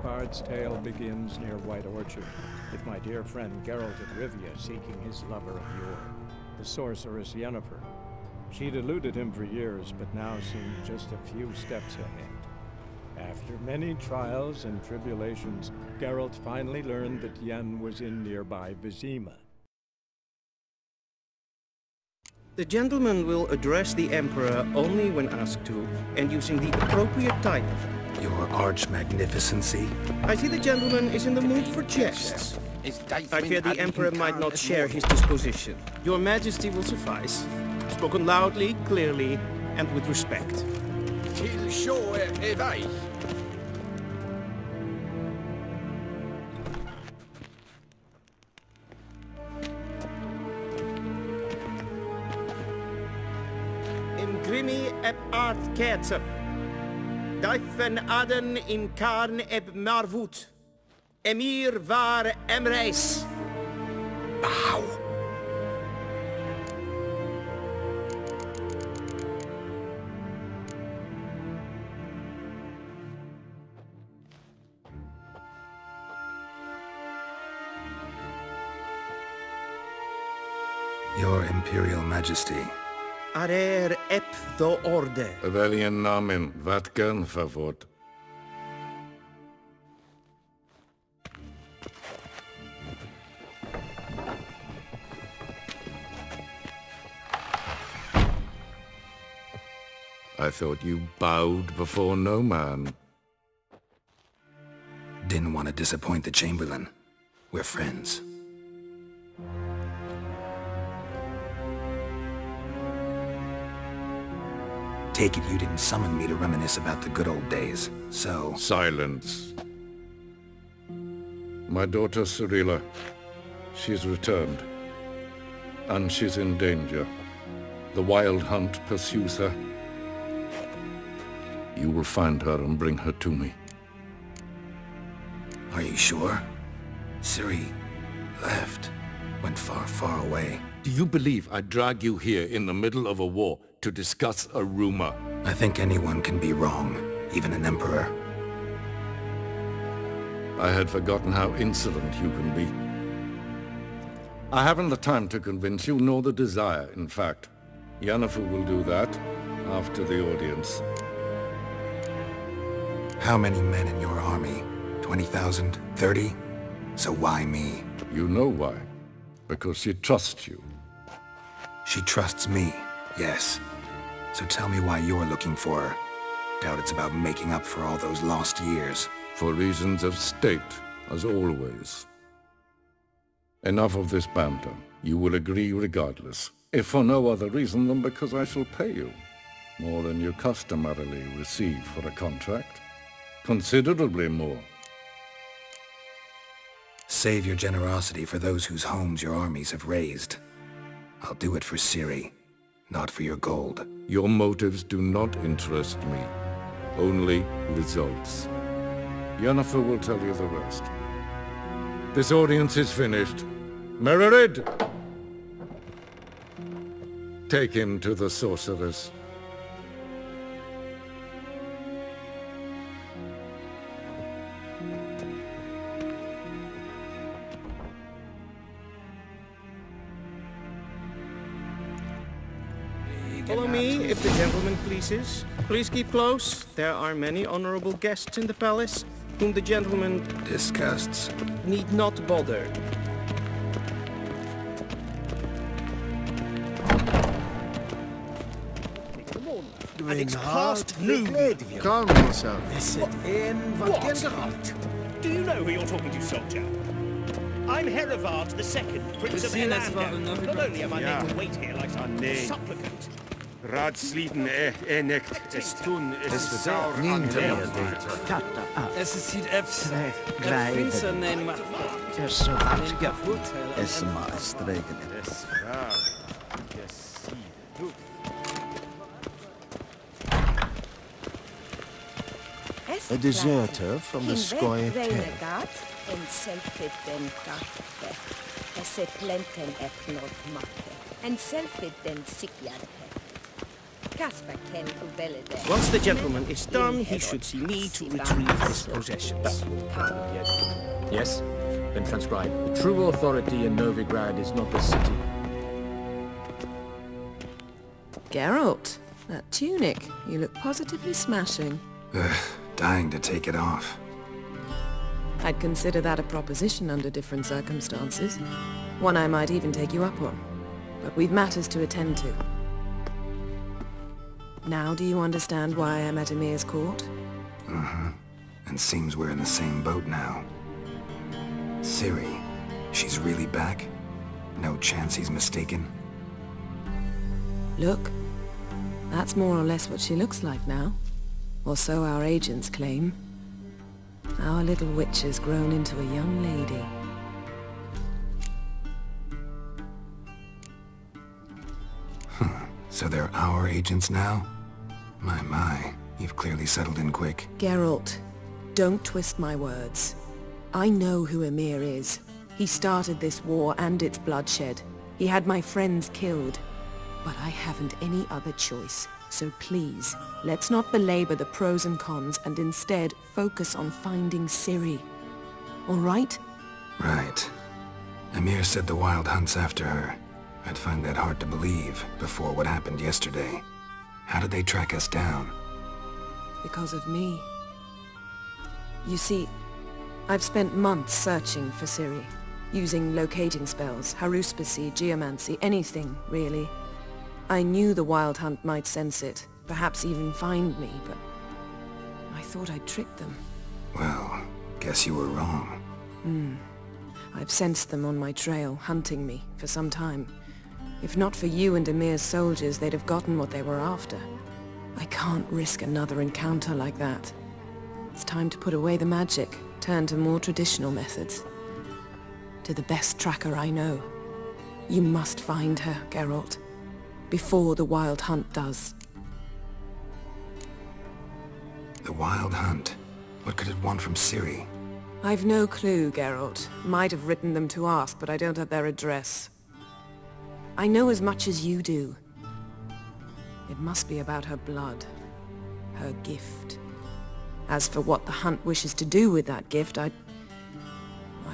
card's tale begins near White Orchard, with my dear friend Geralt of Rivia seeking his lover of yore, the sorceress Yennefer. She'd eluded him for years, but now seemed just a few steps ahead. After many trials and tribulations, Geralt finally learned that Yen was in nearby Vizima. The gentleman will address the Emperor only when asked to, and using the appropriate title. Your Arch-Magnificency? I see the gentleman is in the mood for jests. I fear the Emperor might not share his disposition. Your Majesty will suffice. Spoken loudly, clearly, and with respect. Grimi eb art ketzer. Duifen aden in karn eb marvoet. Emir var emreis. Bow. Your Imperial Majesty. Arer ep do orde. Welchen Namen? Wat gern verwort? I thought you bowed before no man. Didn't want to disappoint the Chamberlain. We're friends. Take it you didn't summon me to reminisce about the good old days, so... Silence. My daughter Cirilla, she's returned. And she's in danger. The Wild Hunt pursues her. You will find her and bring her to me. Are you sure? Ciri left. Went far, far away. Do you believe I'd drag you here in the middle of a war to discuss a rumor? I think anyone can be wrong, even an emperor. I had forgotten how insolent you can be. I haven't the time to convince you, nor the desire, in fact. Yennefer will do that after the audience. How many men in your army? 20,000? 30? So why me? You know why. Because she trusts you. She trusts me, yes. So tell me why you're looking for her. Doubt it's about making up for all those lost years. For reasons of state, as always. Enough of this banter. You will agree regardless. If for no other reason than because I shall pay you. More than you customarily receive for a contract. Considerably more. Save your generosity for those whose homes your armies have razed. I'll do it for Ciri, not for your gold. Your motives do not interest me. Only results. Yennefer will tell you the rest. This audience is finished. Mererid! Take him to the sorceress. Follow me, if the gentleman pleases. Please keep close. There are many honorable guests in the palace, whom the gentleman Disgusts. need not bother. And it's past noon. Calm yourself. What? Do you know who you're talking to, soldier? I'm Herivard II, Prince of Elando. Not only am I made to wait here like some supplicant. Raadsleden echt es tun es sauer Es ist hier efs. Finster neem Es zo hartje. Es maar streken. A deserter from the Scoia Tent. En selfie den kaffe. Esse plenten et not makke. En selfie den sikjade. Once the gentleman is done, he should see me to retrieve his possessions. Yes? Then transcribe. The true authority in Novigrad is not the city. Geralt, that tunic. You look positively smashing. Dying to take it off. I'd consider that a proposition under different circumstances. One I might even take you up on. But we've matters to attend to. Now do you understand why I'm at Emir's court? Mm-hmm. And seems we're in the same boat now. Ciri, she's really back? No chance he's mistaken? Look, that's more or less what she looks like now. Or so our agents claim. Our little witch has grown into a young lady. So they're our agents now? My, you've clearly settled in quick. Geralt, don't twist my words. I know who Emir is. He started this war and its bloodshed. He had my friends killed. But I haven't any other choice. So please, let's not belabor the pros and cons and instead focus on finding Ciri. All right? Right. Emir said the Wild Hunt's after her. I'd find that hard to believe before what happened yesterday. How did they track us down? Because of me. You see, I've spent months searching for Ciri, using locating spells, haruspicy, geomancy, anything, really. I knew the Wild Hunt might sense it, perhaps even find me, but I thought I'd tricked them. Well, guess you were wrong. I've sensed them on my trail, hunting me, for some time. If not for you and Emir's soldiers, they'd have gotten what they were after. I can't risk another encounter like that. It's time to put away the magic, turn to more traditional methods. To the best tracker I know. You must find her, Geralt. Before the Wild Hunt does. The Wild Hunt? What could it want from Ciri? I've no clue, Geralt. Might have written them to ask, but I don't have their address. I know as much as you do. It must be about her blood. Her gift. As for what the Hunt wishes to do with that gift, I'd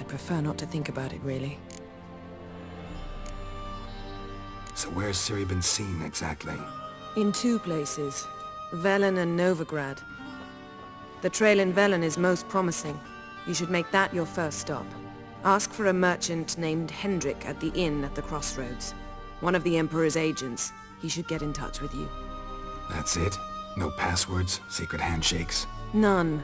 prefer not to think about it, really. So where's Ciri been seen, exactly? In two places. Velen and Novigrad. The trail in Velen is most promising. You should make that your first stop. Ask for a merchant named Hendrik at the inn at the crossroads. One of the Emperor's agents. He should get in touch with you. That's it? No passwords? Secret handshakes? None.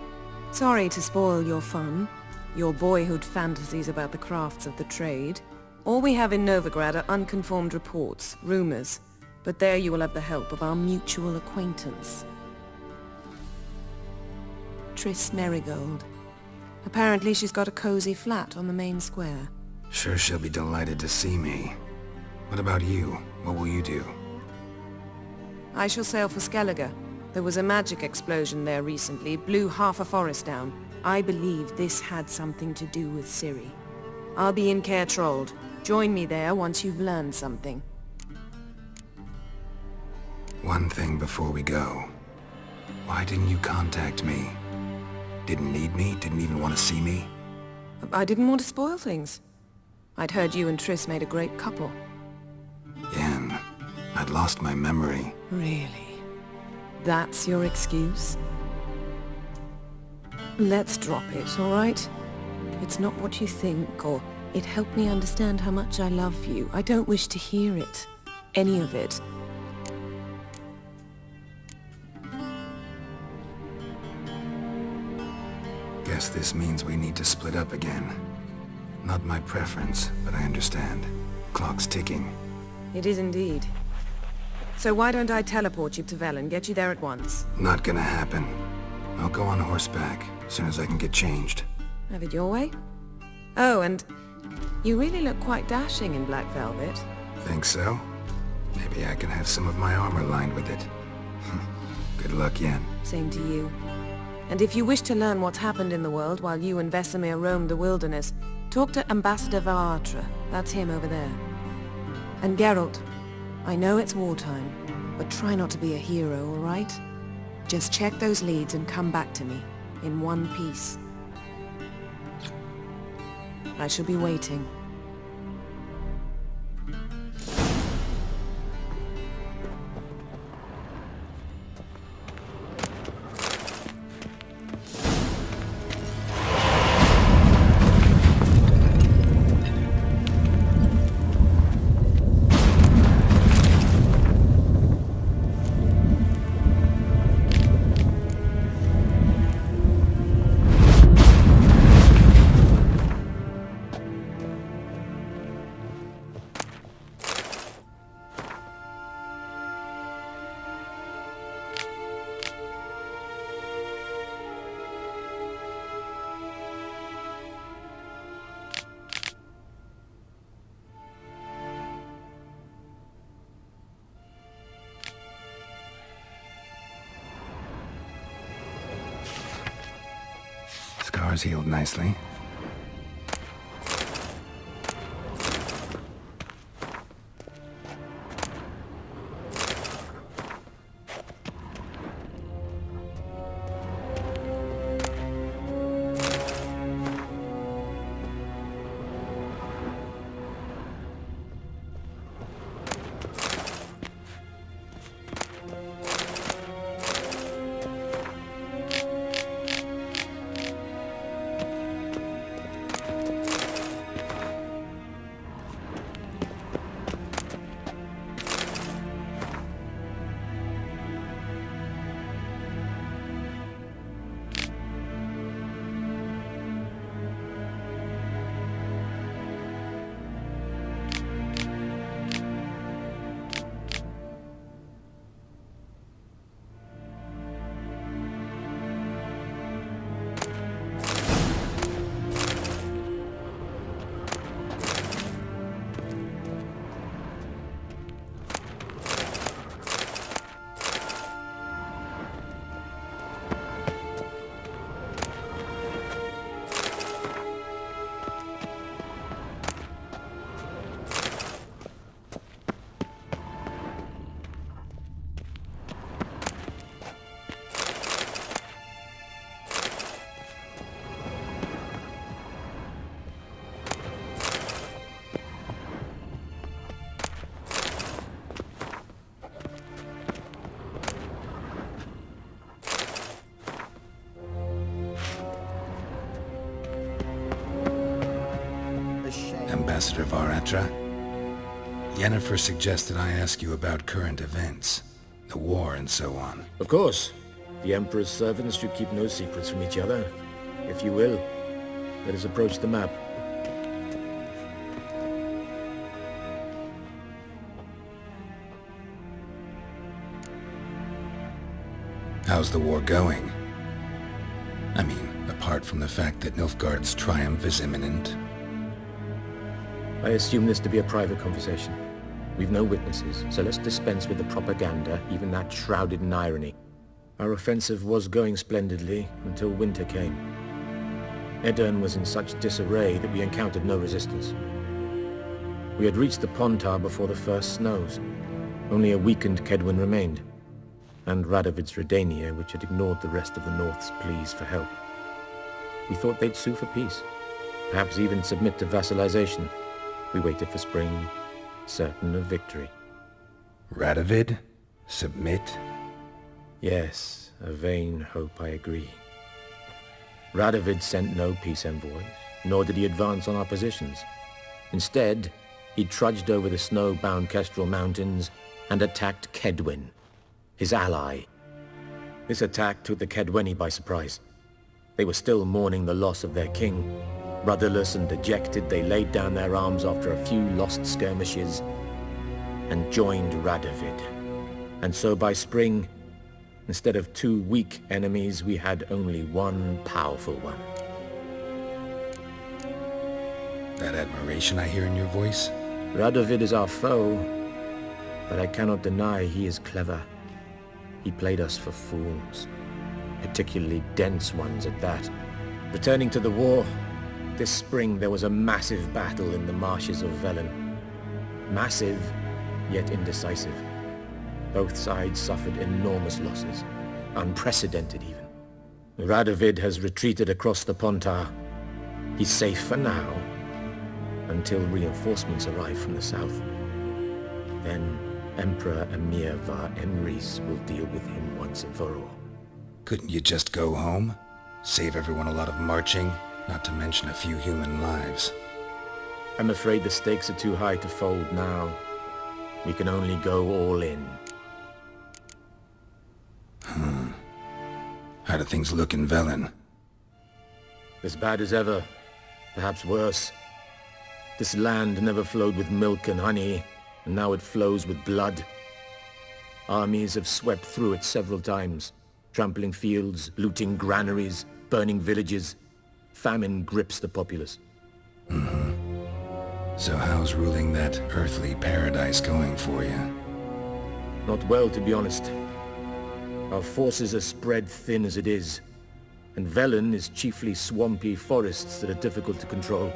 Sorry to spoil your fun. Your boyhood fantasies about the crafts of the trade. All we have in Novigrad are unconfirmed reports, rumors. But there you will have the help of our mutual acquaintance. Triss Merigold. Apparently she's got a cozy flat on the main square. Sure she'll be delighted to see me. What about you? What will you do? I shall sail for Skellige. There was a magic explosion there recently, blew half a forest down. I believe this had something to do with Ciri. I'll be in Caer Trold. Join me there once you've learned something. One thing before we go. Why didn't you contact me? Didn't need me? Didn't even want to see me? I didn't want to spoil things. I'd heard you and Triss made a great couple. Yen, I'd lost my memory. Really? That's your excuse? Let's drop it, all right? It's not what you think, or it helped me understand how much I love you. I don't wish to hear it. Any of it. Guess this means we need to split up again. Not my preference, but I understand. Clock's ticking. It is indeed. So why don't I teleport you to Velen, get you there at once? Not gonna happen. I'll go on horseback, as soon as I can get changed. Have it your way? Oh, and you really look quite dashing in black velvet. Think so? Maybe I can have some of my armor lined with it. Good luck, Yen. Same to you. And if you wish to learn what's happened in the world while you and Vesemir roamed the wilderness, talk to Ambassador Varatra. That's him over there. And Geralt, I know it's wartime, but try not to be a hero, all right? Just check those leads and come back to me, in one piece. I shall be waiting. Scars healed nicely. Ambassador Varatra, Yennefer suggested I ask you about current events, the war and so on. Of course. The Emperor's servants should keep no secrets from each other. If you will, let us approach the map. How's the war going? I mean, apart from the fact that Nilfgaard's triumph is imminent. I assume this to be a private conversation. We've no witnesses, so let's dispense with the propaganda, even that shrouded in irony. Our offensive was going splendidly until winter came. Edirne was in such disarray that we encountered no resistance. We had reached the Pontar before the first snows. Only a weakened Kedwen remained, and Radovid's Redania, which had ignored the rest of the North's pleas for help. We thought they'd sue for peace, perhaps even submit to vassalization. We waited for spring, certain of victory. Radovid? Submit? Yes, a vain hope, I agree. Radovid sent no peace envoys, nor did he advance on our positions. Instead, he trudged over the snow-bound Kestrel Mountains and attacked Kedwen, his ally. This attack took the Kedweni by surprise. They were still mourning the loss of their king. Rudderless and dejected, they laid down their arms after a few lost skirmishes and joined Radovid. And so by spring, instead of two weak enemies, we had only one powerful one. That admiration I hear in your voice? Radovid is our foe, but I cannot deny he is clever. He played us for fools, particularly dense ones at that. Returning to the war, this spring there was a massive battle in the marshes of Velen. Massive, yet indecisive. Both sides suffered enormous losses, unprecedented even. Radovid has retreated across the Pontar. He's safe for now, until reinforcements arrive from the south. Then Emperor Emir var Emrys will deal with him once and for all. Couldn't you just go home? Save everyone a lot of marching, not to mention a few human lives. I'm afraid the stakes are too high to fold now. We can only go all in. How do things look in Velen? As bad as ever. Perhaps worse. This land never flowed with milk and honey, and now it flows with blood. Armies have swept through it several times, trampling fields, looting granaries, burning villages. Famine grips the populace. So how's ruling that earthly paradise going for you? Not well, to be honest. Our forces are spread thin as it is, and Velen is chiefly swampy forests that are difficult to control.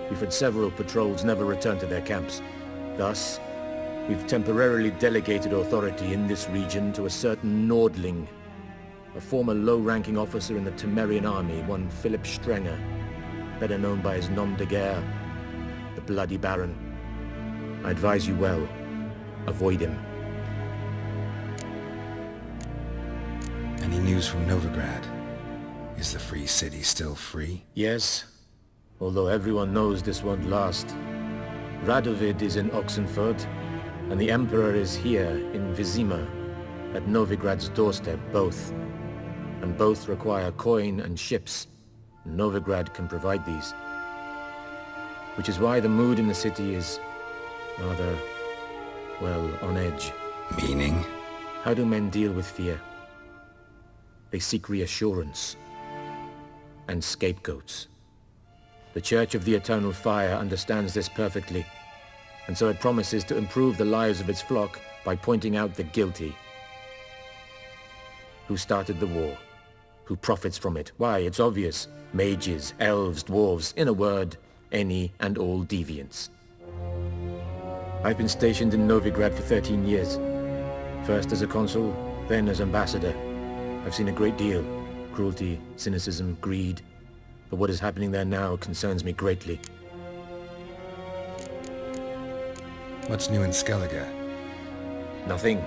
We've had several patrols never return to their camps. Thus, we've temporarily delegated authority in this region to a certain Nordling, a former low-ranking officer in the Temerian army, one Philip Strenger, better known by his nom de guerre, the Bloody Baron. I advise you well. Avoid him. Any news from Novigrad? Is the free city still free? Yes, although everyone knows this won't last. Radovid is in Oxenfurt, and the Emperor is here in Vizima, at Novigrad's doorstep, both. And both require coin and ships. Novigrad can provide these. Which is why the mood in the city is rather, well, on edge. Meaning? How do men deal with fear? They seek reassurance and scapegoats. The Church of the Eternal Fire understands this perfectly, and so it promises to improve the lives of its flock by pointing out the guilty. Who started the war? Who profits from it? Why, it's obvious. Mages, elves, dwarves, in a word, any and all deviants. I've been stationed in Novigrad for 13 years. First as a consul, then as ambassador. I've seen a great deal. Cruelty, cynicism, greed. But what is happening there now concerns me greatly. What's new in Skellige? Nothing.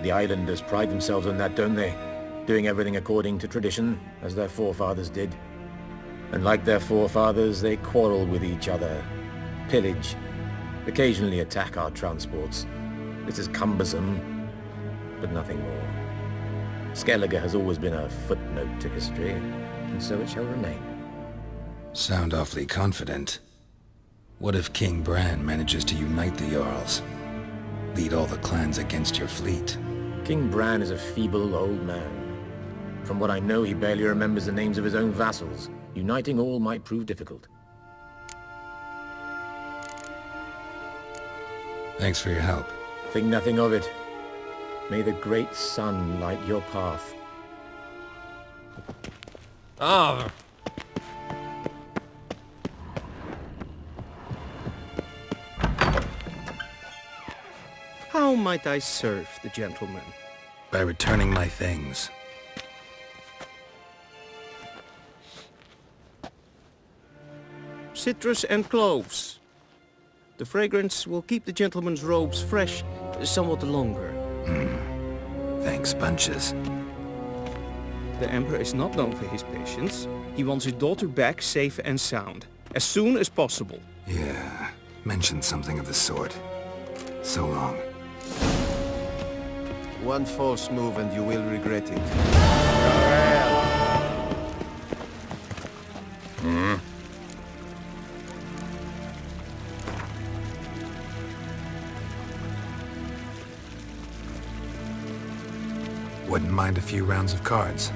The islanders pride themselves on that, don't they? Doing everything according to tradition, as their forefathers did. And like their forefathers, they quarrel with each other, pillage, occasionally attack our transports. This is cumbersome, but nothing more. Skellige has always been a footnote to history, and so it shall remain. Sound awfully confident. What if King Bran manages to unite the Jarls? Lead all the clans against your fleet? King Bran is a feeble old man. From what I know, he barely remembers the names of his own vassals. Uniting all might prove difficult. Thanks for your help. Think nothing of it. May the great sun light your path. Ah! How might I serve the gentleman? By returning my things. Citrus and cloves. The fragrance will keep the gentleman's robes fresh somewhat longer. Thanks, bunches. The Emperor is not known for his patience. He wants his daughter back safe and sound, as soon as possible. Yeah, mentioned something of the sort. So long. One false move and you will regret it. Wouldn't mind a few rounds of cards.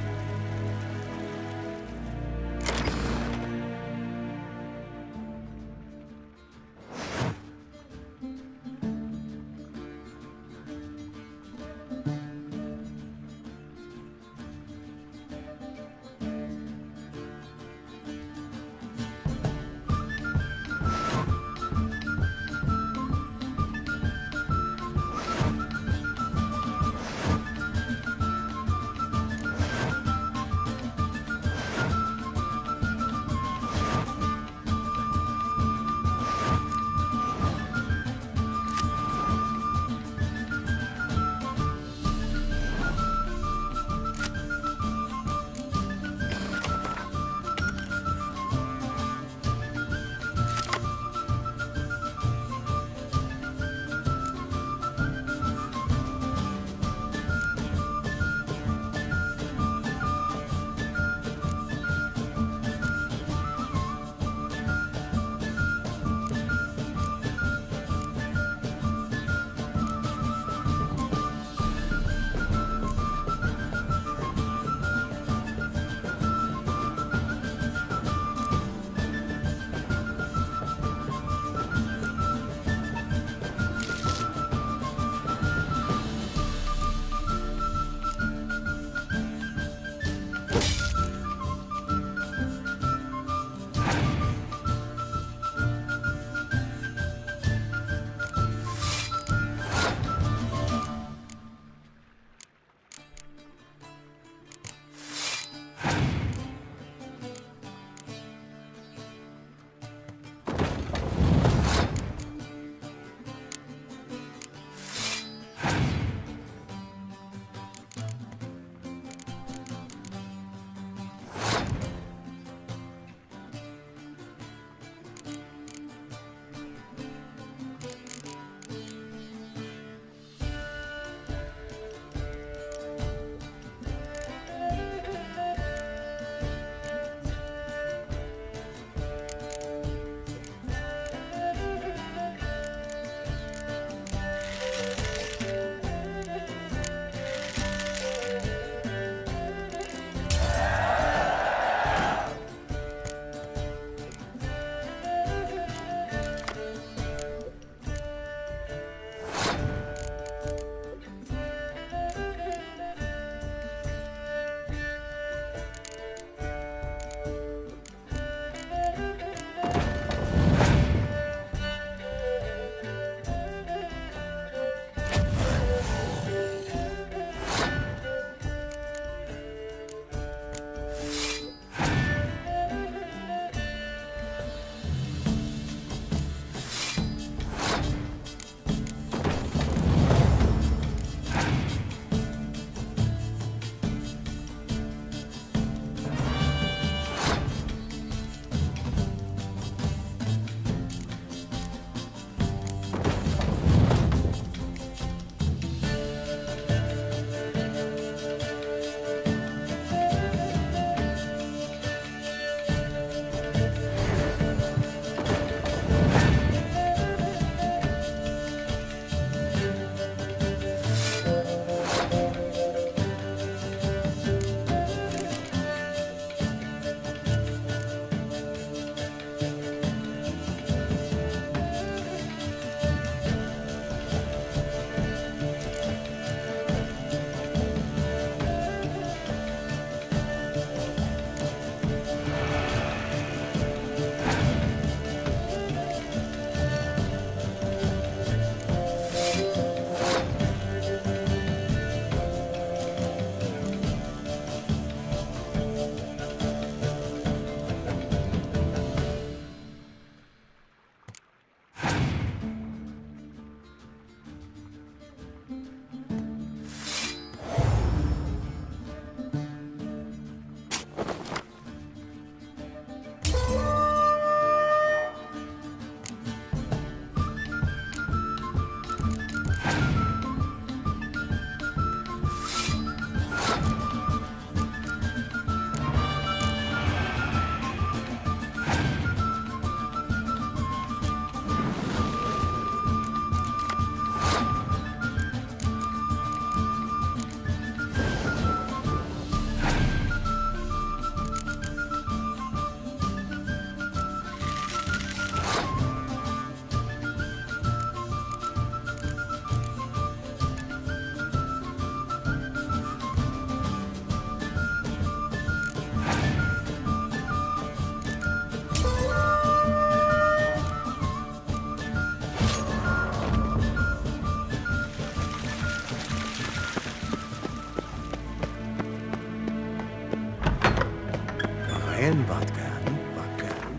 ken wat kan, wat kan.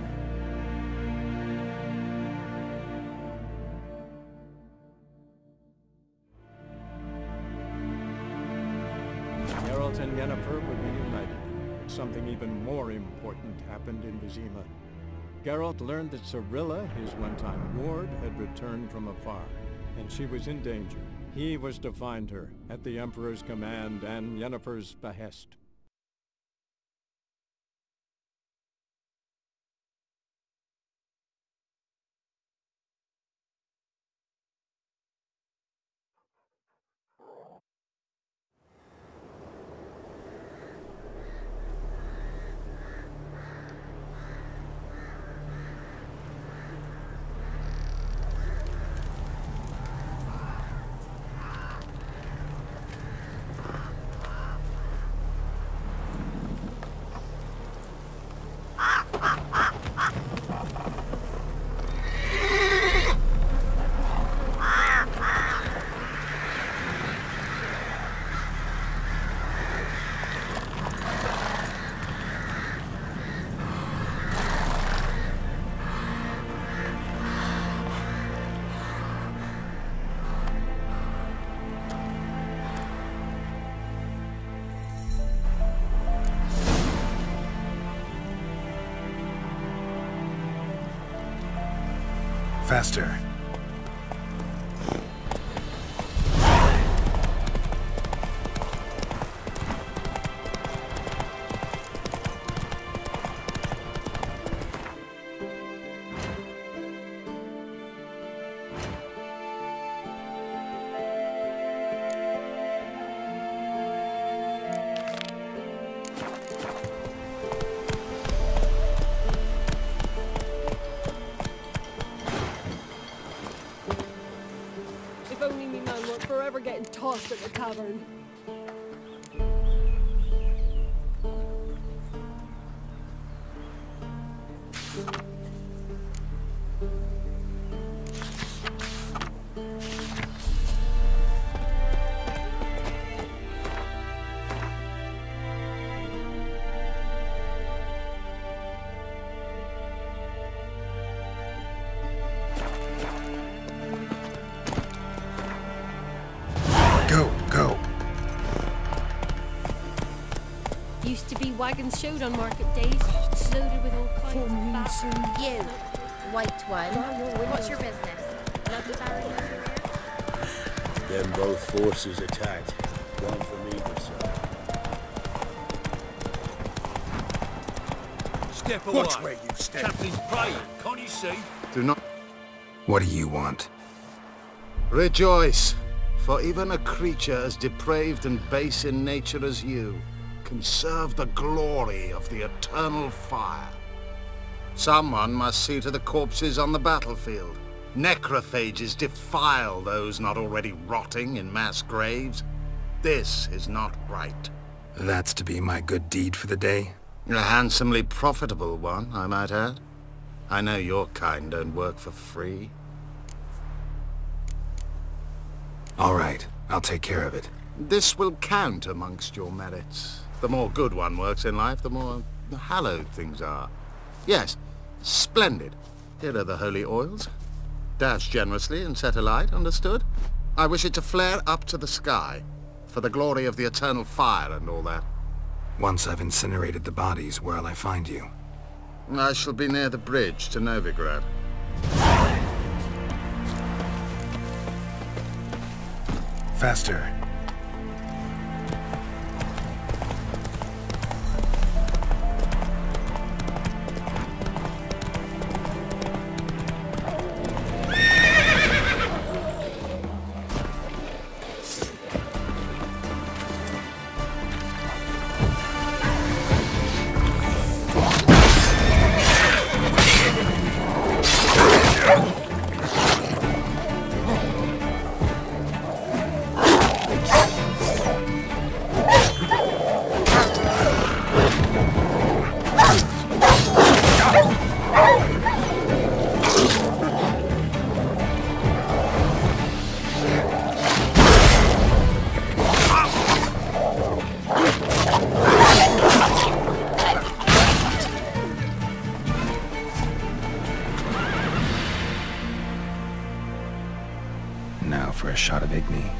Geralt and Yennefer would be united, but something even more important happened in Vizima. Geralt learned that Cirilla, his one-time ward, had returned from afar, and she was in danger. He was to find her, at the Emperor's command and Yennefer's behest. Faster. If only me man weren't forever getting tossed at the tavern. Go. Used to be wagons showed on market days, loaded with all kinds of fat. You, white one, what's your business? Love the barrier everywhere? Then both forces attacked, one from either side. Step away. Watch where you step. Captain's praying, can't you see? Do not... What do you want? Rejoice, for even a creature as depraved and base in nature as you can serve the glory of the eternal fire. Someone must see to the corpses on the battlefield. Necrophages defile those not already rotting in mass graves. This is not right. That's to be my good deed for the day? A handsomely profitable one, I might add. I know your kind don't work for free. All right, I'll take care of it. This will count amongst your merits. The more good one works in life, the more hallowed things are. Yes, splendid. Here are the holy oils. Dash generously and set alight, understood? I wish it to flare up to the sky, for the glory of the eternal fire and all that. Once I've incinerated the bodies, where'll I find you? I shall be near the bridge to Novigrad. Faster. shot of Igni.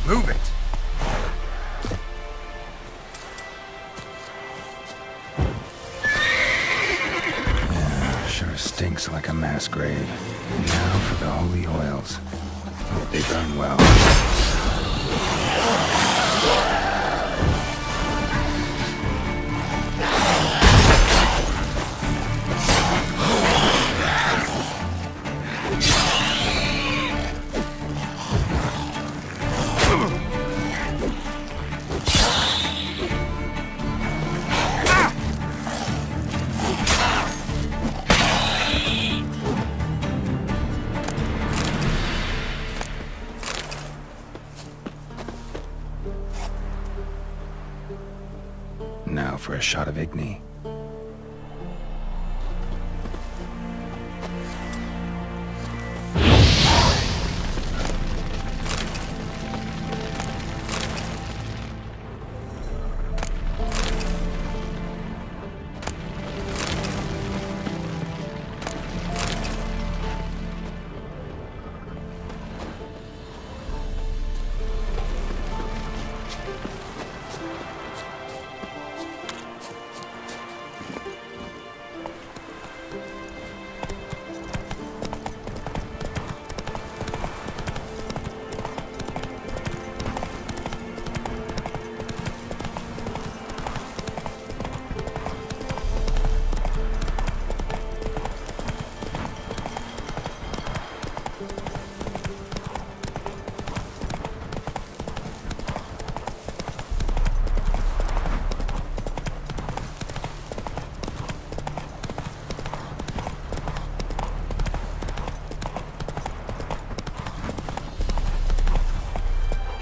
Move it! Yeah, sure stinks like a mass grave. Now for the holy oils. Hope they burn well. Now for a shot of Igni.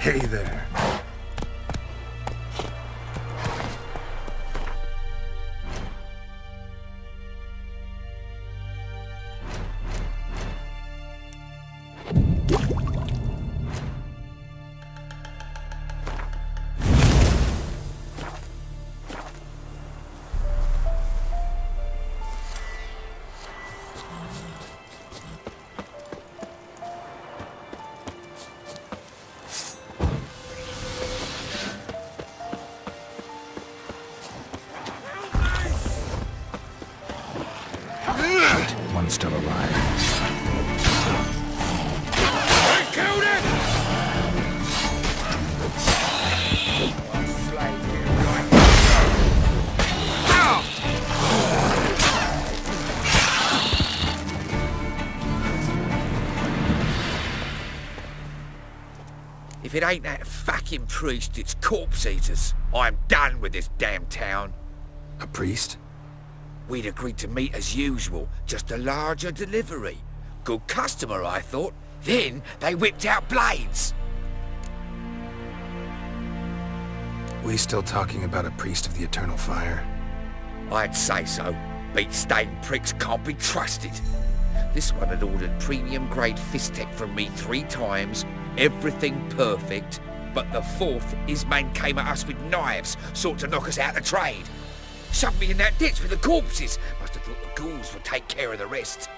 Hey there. One's still alive. I killed it! If it ain't that fucking priest, it's corpse eaters. I'm done with this damn town. A priest? We'd agreed to meet as usual, just a larger delivery. Good customer, I thought. Then they whipped out blades. We still talking about a priest of the eternal fire? I'd say so. Beat-stained pricks can't be trusted. This one had ordered premium grade fist tech from me 3 times, everything perfect, but the 4th, his man came at us with knives, sought to knock us out of trade. Shoved me in that ditch with the corpses. Must have thought the ghouls would take care of the rest.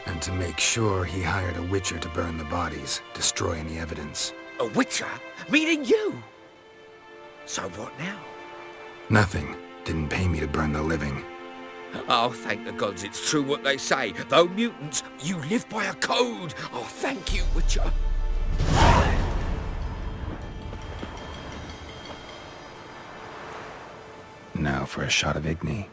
And to make sure, he hired a witcher to burn the bodies, destroy any evidence. A witcher? Meaning you? So what now? Nothing. Didn't pay me to burn the living. Oh, thank the gods it's true what they say. Though mutants, you live by a code. Oh, thank you, Witcher. Now for a shot of Igni.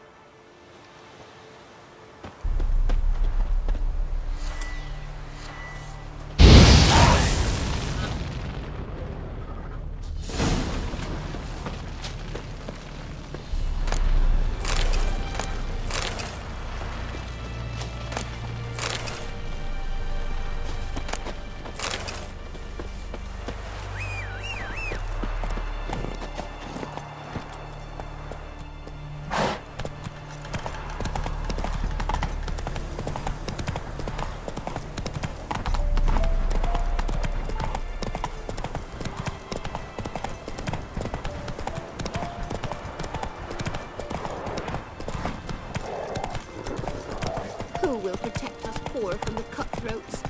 Who will protect us poor from the cutthroats?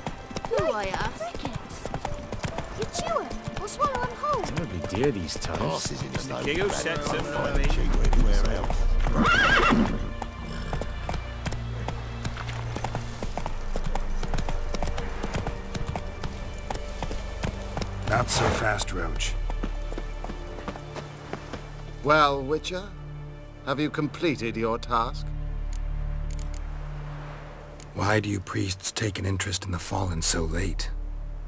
Who, I ask? You chew it, or swallow them whole. Terribly dear, these types. The king who sets them Not so fast, Roach. Well, Witcher, have you completed your task? Why do you priests take an interest in the fallen so late?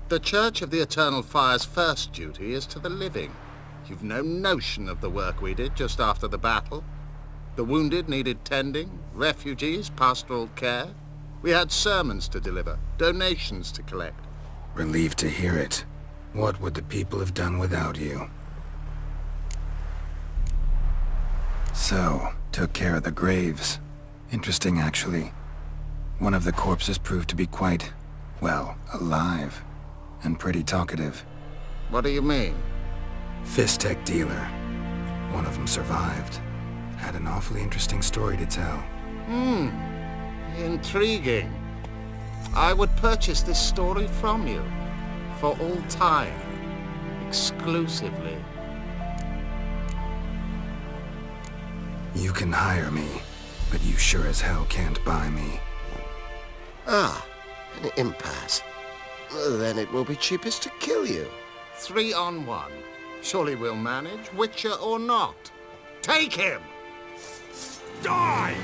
The Church of the Eternal Fire's first duty is to the living. You've no notion of the work we did just after the battle. The wounded needed tending, refugees, pastoral care. We had sermons to deliver, donations to collect. Relieved to hear it. What would the people have done without you? So, took care of the graves. Interesting, actually. One of the corpses proved to be quite, well, alive. And pretty talkative. What do you mean? Fist tech dealer. One of them survived. Had an awfully interesting story to tell. Intriguing. I would purchase this story from you. For all time. Exclusively. You can hire me, but you sure as hell can't buy me. Ah, an impasse. Then it will be cheapest to kill you. 3 on 1. Surely we'll manage, Witcher or not. Take him! Die!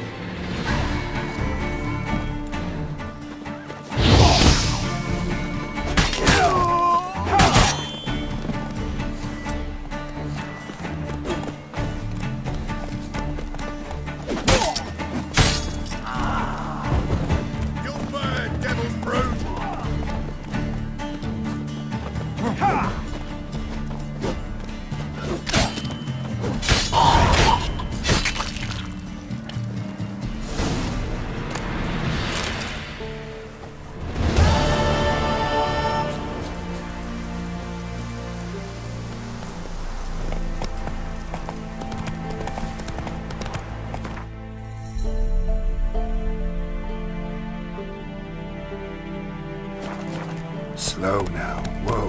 Slow now, whoa.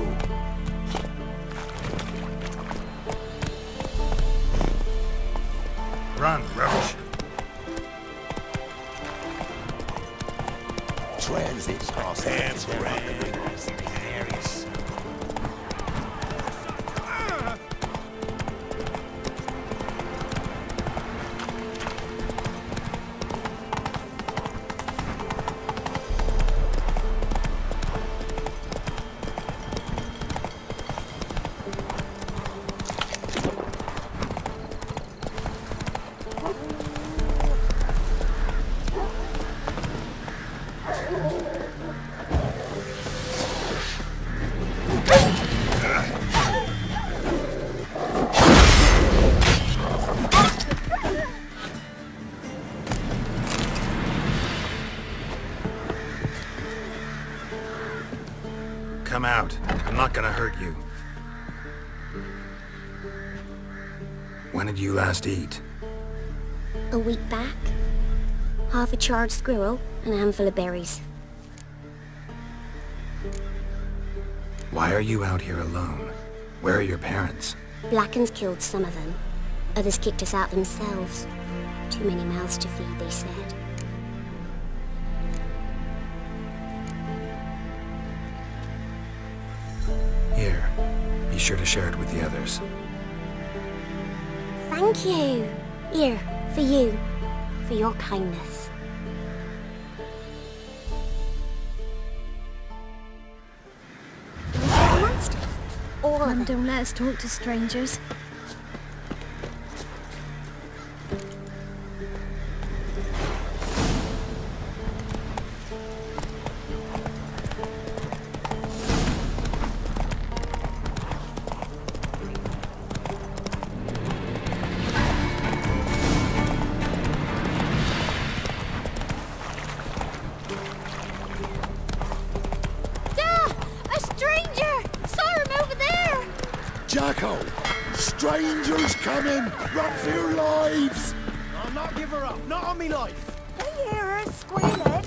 Run, Roach. Transit's temporary. Come out. I'm not gonna hurt you. When did you last eat? A week back. Half a charred squirrel and a handful of berries. Why are you out here alone? Where are your parents? Blackens killed some of them. Others kicked us out themselves. Too many mouths to feed, they said. Here. Be sure to share it with the others. Thank you. Here, for you. For your kindness. Monsters. All of them. Don't let us talk to strangers. Strangers coming! Run for your lives! I'll not give her up, not on me life! They hear her squealing.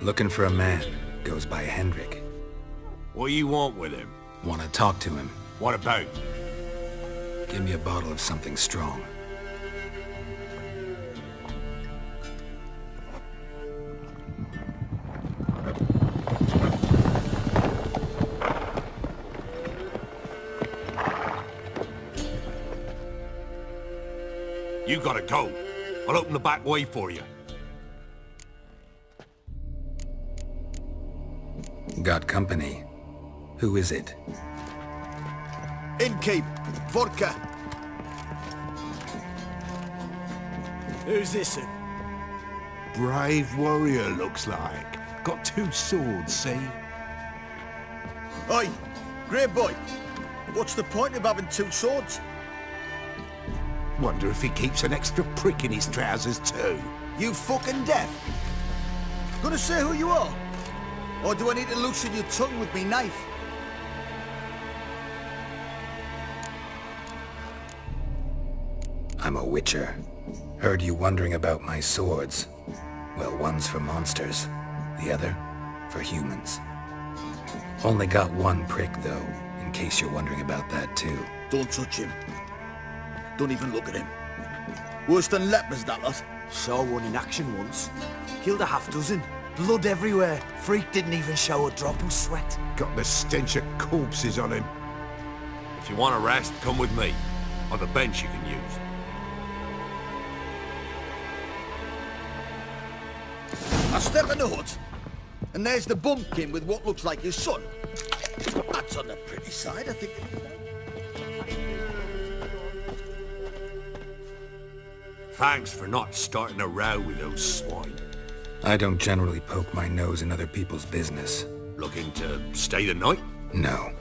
Looking for a man. Goes by Hendrik. What do you want with him? Want to talk to him. What about? Give me a bottle of something strong. You gotta go. I'll open the back way for you. Got company. Who is it? Innkeep. Vodka. Who's this? Brave warrior, looks like. Got 2 swords, see? Oi, great boy. What's the point of having 2 swords? Wonder if he keeps an extra prick in his trousers too. You fucking deaf? Gonna say who you are? Or do I need to loosen your tongue with me knife? I'm a witcher. Heard you wondering about my swords. Well, one's for monsters, the other for humans. Only got 1 prick, though, in case you're wondering about that, too. Don't touch him. Don't even look at him. Worse than lepers, that lot. Saw one in action once. Killed a half-dozen. Blood everywhere. Freak didn't even show a drop of sweat. Got the stench of corpses on him. If you want a rest, come with me. Or the bench you can use. I step in the hut, and there's the bumpkin with what looks like his son. That's on the pretty side, I think. Thanks for not starting a row with those swine. I don't generally poke my nose in other people's business. Looking to stay the night? No.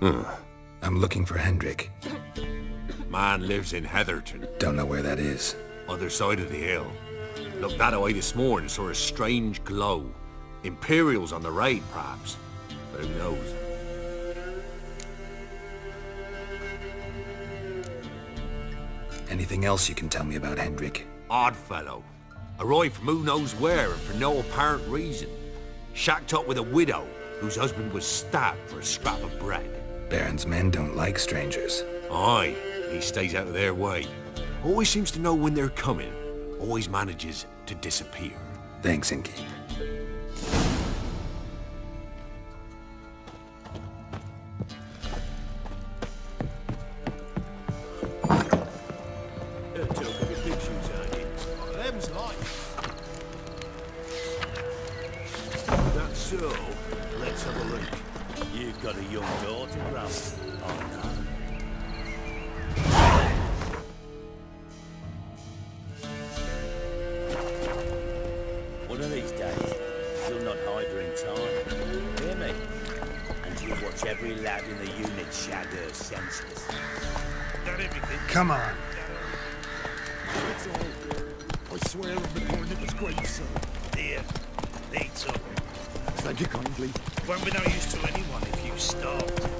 I'm looking for Hendrik. Man lives in Heatherton. Don't know where that is. Other side of the hill. Looked that away this morning, saw a strange glow. Imperials on the raid, perhaps. But who knows? Anything else you can tell me about Hendrik? Odd fellow. Arrived from who knows where and for no apparent reason. Shacked up with a widow whose husband was stabbed for a scrap of bread. Baron's men don't like strangers. Aye, he stays out of their way. Always seems to know when they're coming. Always manages to disappear. Thanks, Inky. That's so. Let's have a look. You've got a young daughter, Grandma. Oh no. One of these days, you'll not hide her in time. Hear me? And you'll watch every lad in the unit shag her senseless. Got everything? Come on. I swear on the point it was great, sir. Here, eat some. Thank you kindly. Won't be no use to anyone if you starved.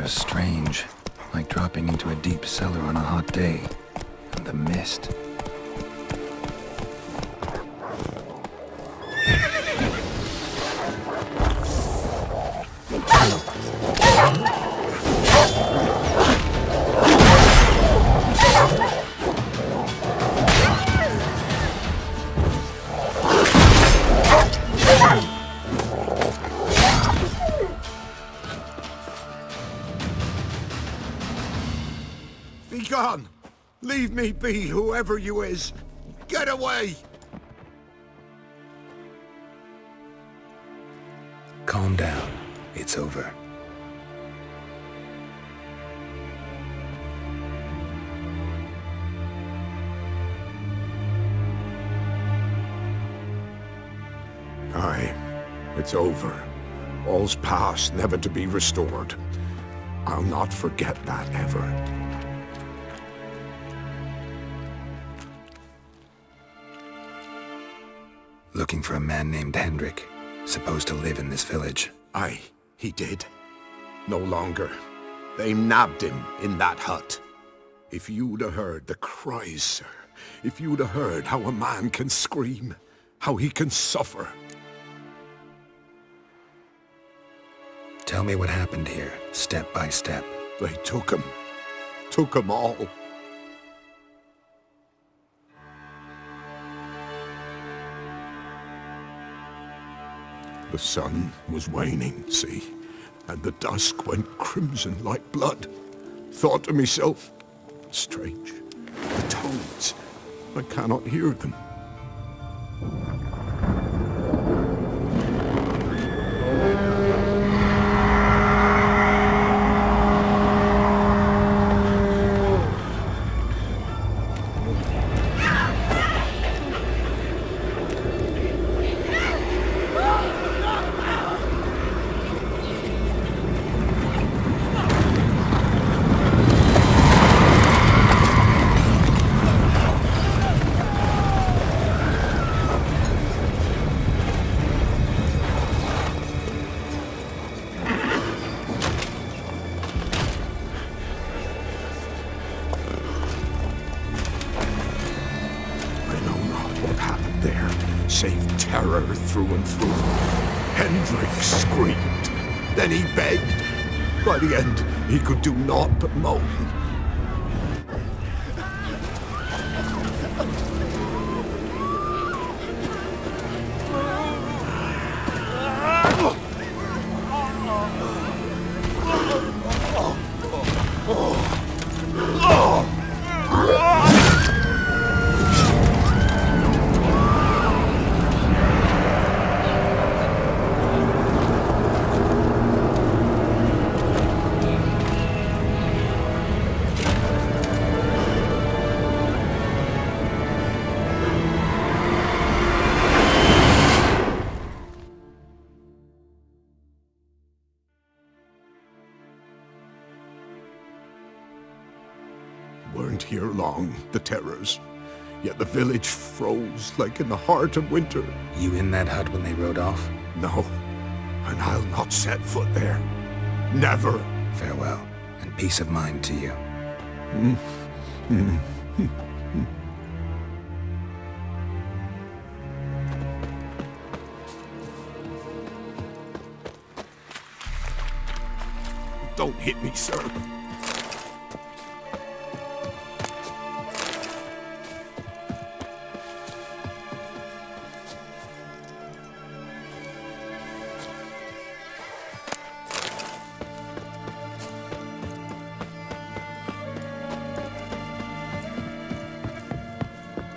Strange, like dropping into a deep cellar on a hot day. And the mist. Begone! Leave me be, whoever you is! Get away! Calm down. It's over. Aye, it's over. All's past, never to be restored. I'll not forget that ever. Looking for a man named Hendrik, supposed to live in this village. Aye, he did. No longer. They nabbed him in that hut. If you'd have heard the cries, sir, if you'd have heard how a man can scream, how he can suffer. Tell me what happened here, step by step. They took him all. The sun was waning, see, and the dusk went crimson like blood. Thought to myself, strange, the toads, I cannot hear them. Save terror through and through. Hendrik screamed. Then he begged. By the end, he could do naught but moan. Weren't here long, the terrors. Yet the village froze like in the heart of winter. You in that hut when they rode off? No, and I'll not set foot there. Never. Farewell, and peace of mind to you. Don't hit me, sir.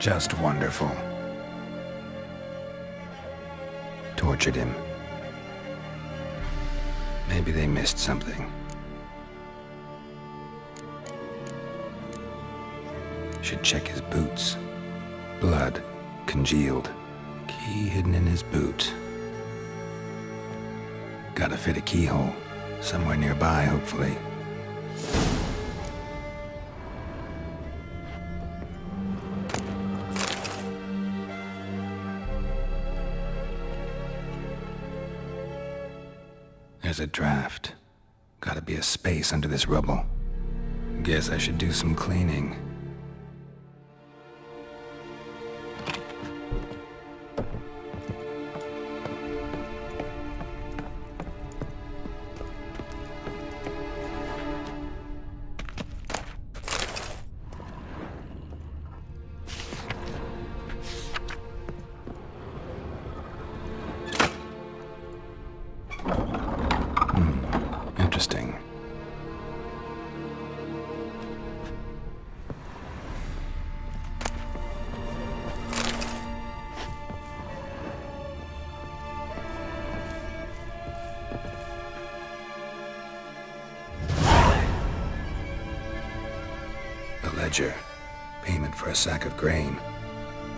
Just wonderful. Tortured him. Maybe they missed something. Should check his boots. Blood. Congealed. Key hidden in his boot. Gotta fit a keyhole. Somewhere nearby, hopefully. There's a draft. Gotta be a space under this rubble. Guess I should do some cleaning. Interesting. A ledger. Payment for a sack of grain.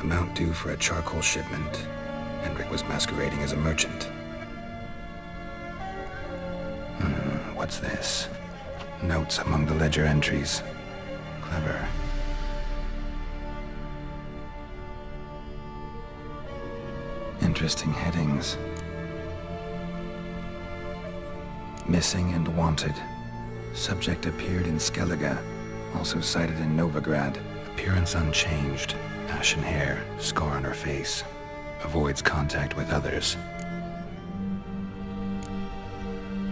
Amount due for a charcoal shipment. Hendrik was masquerading as a merchant. What's this? Notes among the ledger entries. Clever. Interesting headings. Missing and wanted. Subject appeared in Skellige. Also sighted in Novigrad. Appearance unchanged. Ashen hair. Scar on her face. Avoids contact with others.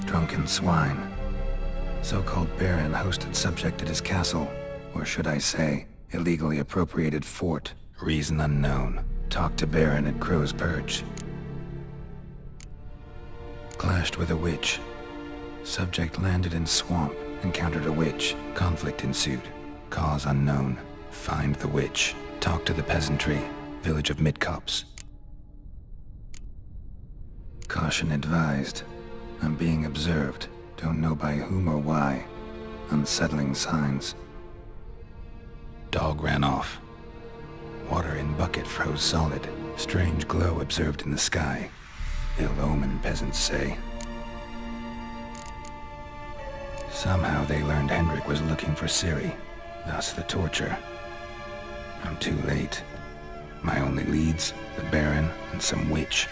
Drunken swine. So-called Baron hosted subject at his castle, or should I say, illegally appropriated fort. Reason unknown. Talked to Baron at Crow's Perch. Clashed with a witch. Subject landed in swamp, encountered a witch. Conflict ensued. Cause unknown. Find the witch. Talk to the peasantry. Village of Midcopse. Caution advised. I'm being observed. Don't know by whom or why. Unsettling signs. Dog ran off. Water in bucket froze solid. Strange glow observed in the sky. Ill omen, peasants say. Somehow they learned Hendrik was looking for Ciri. Thus the torture. I'm too late. My only leads, the Baron and some witch.